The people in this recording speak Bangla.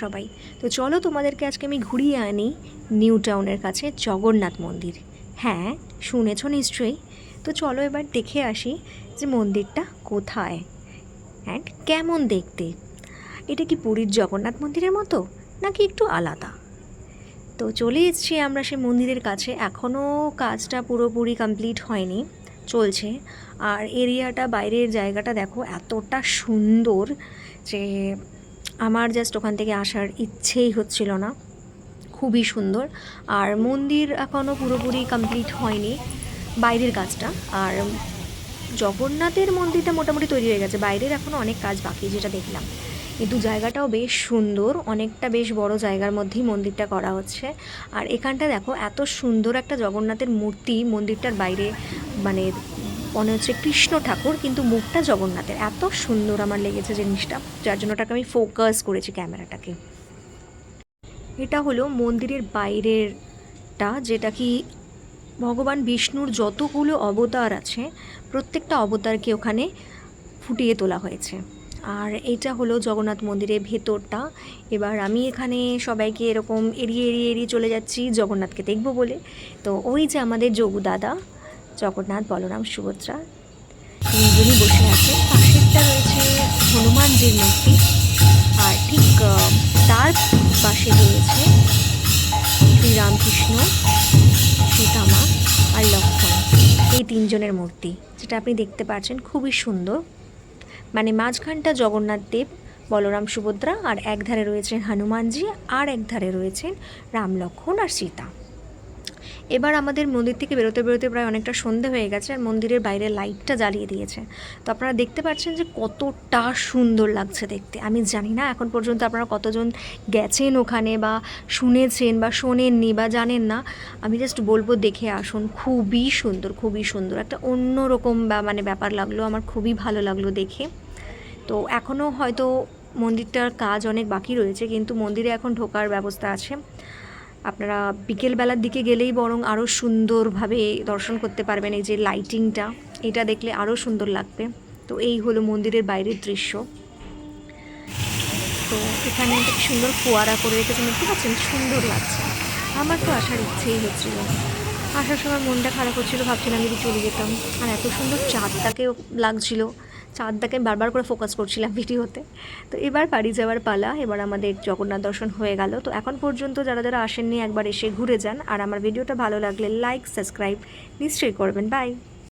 সবাই। তো চলো তোমাদেরকে আজকে আমি ঘুরিয়ে আনি নিউ টাউনের কাছে জগন্নাথ মন্দির। হ্যাঁ, শুনেছো নিশ্চয়ই। তো চলো এবার দেখে আসি যে মন্দিরটা কোথায় অ্যান্ড কেমন দেখতে। এটা কি পুরীর জগন্নাথ মন্দিরের মতো নাকি একটু আলাদা? তো চলে এসেছি আমরা সে মন্দিরের কাছে। এখনও কাজটা পুরোপুরি কমপ্লিট হয়নি, চলছে। আর এরিয়াটা, বাইরের জায়গাটা দেখো এতটা সুন্দর যে আমার জাস্ট ওখান থেকে আসার ইচ্ছেই হচ্ছিল না। খুবই সুন্দর। আর মন্দির এখনও পুরোপুরি কমপ্লিট হয়নি, বাইরের কাজটা। আর জগন্নাথের মন্দিরটা মোটামুটি তৈরি হয়ে গেছে, বাইরের এখনও অনেক কাজ বাকি যেটা দেখলাম। কিন্তু জায়গাটাও বেশ সুন্দর, অনেকটা বেশ বড় জায়গার মধ্যেই মন্দিরটা করা হচ্ছে। আর এখানটা দেখো এত সুন্দর একটা জগন্নাথের মূর্তি মন্দিরটার বাইরে, মানে মনে হচ্ছে কৃষ্ণ ঠাকুর কিন্তু মুখটা জগন্নাথের। এত সুন্দর আমার লেগেছে জিনিসটা, যার জন্য ওটাকে আমি ফোকাস করেছি ক্যামেরাটাকে। এটা হলো মন্দিরের বাইরেরটা, যেটা কি ভগবান বিষ্ণুর যতগুলো অবতার আছে প্রত্যেকটা অবতারকে ওখানে ফুটিয়ে তোলা হয়েছে। আর এটা হলো জগন্নাথ মন্দিরের ভেতরটা। এবার আমি এখানে সবাইকে এরকম এড়িয়ে এড়িয়ে এড়িয়ে চলে যাচ্ছি জগন্নাথকে দেখবো বলে। তো ওই যে আমাদের যোগু দাদা, জগন্নাথ, বলরাম, সুভদ্রা তিনজনই বসে আছেন। পাশেরটা রয়েছে হনুমানজির মূর্তি, আর ঠিক তার পাশে রয়েছে শ্রীরামকৃষ্ণ, সীতামা আর লক্ষ্মণ, এই তিনজনের মূর্তি, যেটা আপনি দেখতে পাচ্ছেন খুবই সুন্দর। মানে মাঝখানটা জগন্নাথ দেব, বলরাম, সুভদ্রা, আর এক ধারে রয়েছেন হনুমানজি, আর এক ধারে রয়েছেন রাম, লক্ষ্মণ আর সীতা। এবার আমাদের মন্দির থেকে বেরোতে বেরোতে প্রায় অনেকটা সন্ধে হয়ে গেছে, আর মন্দিরের বাইরে লাইটটা জ্বালিয়ে দিয়েছে। তো আপনারা দেখতে পাচ্ছেন যে কতটা সুন্দর লাগছে দেখতে। আমি জানি না এখন পর্যন্ত আপনারা কতজন গেছেন ওখানে, বা শুনেছেন বা শোনেননি বা জানেন না। আমি জাস্ট বলবো দেখে আসুন, খুবই সুন্দর, খুবই সুন্দর। একটা অন্যরকম মানে ব্যাপার লাগলো আমার, খুবই ভালো লাগলো দেখে। তো এখনও হয়তো মন্দিরটার কাজ অনেক বাকি রয়েছে, কিন্তু মন্দিরে এখন ঢোকার ব্যবস্থা আছে। আপনারা বিকেলবেলার দিকে গেলেই বরং আরও সুন্দরভাবে দর্শন করতে পারবেন। এই যে লাইটিংটা, এটা দেখলে আরও সুন্দর লাগবে। তো এই হলো মন্দিরের বাইরের দৃশ্য। তো এখানে একটা সুন্দর ফোয়ারা করে রেখেছেন, দেখতে পাচ্ছেন, সুন্দর লাগছে। আমার তো আসার ইচ্ছেই হচ্ছিল। আসার সময় মনটা খারাপ হচ্ছিলো, ভাবছিলাম যদি চলে যেতাম। আর এত সুন্দর চাঁদটাকেও লাগছিল, চাঁদটাকে আমি বারবার করে ফোকাস করছিলাম ভিডিওতে। তো এবার বাড়ি যাওয়ার পালা। এবার আমাদের জগন্নাথ দর্শন হয়ে গেল। তো এখন পর্যন্ত যারা যারা আসেননি একবার এসে ঘুরে যান। আর আমার ভিডিওটা ভালো লাগলে লাইক, সাবস্ক্রাইব নিশ্চয়ই করবেন। বাই।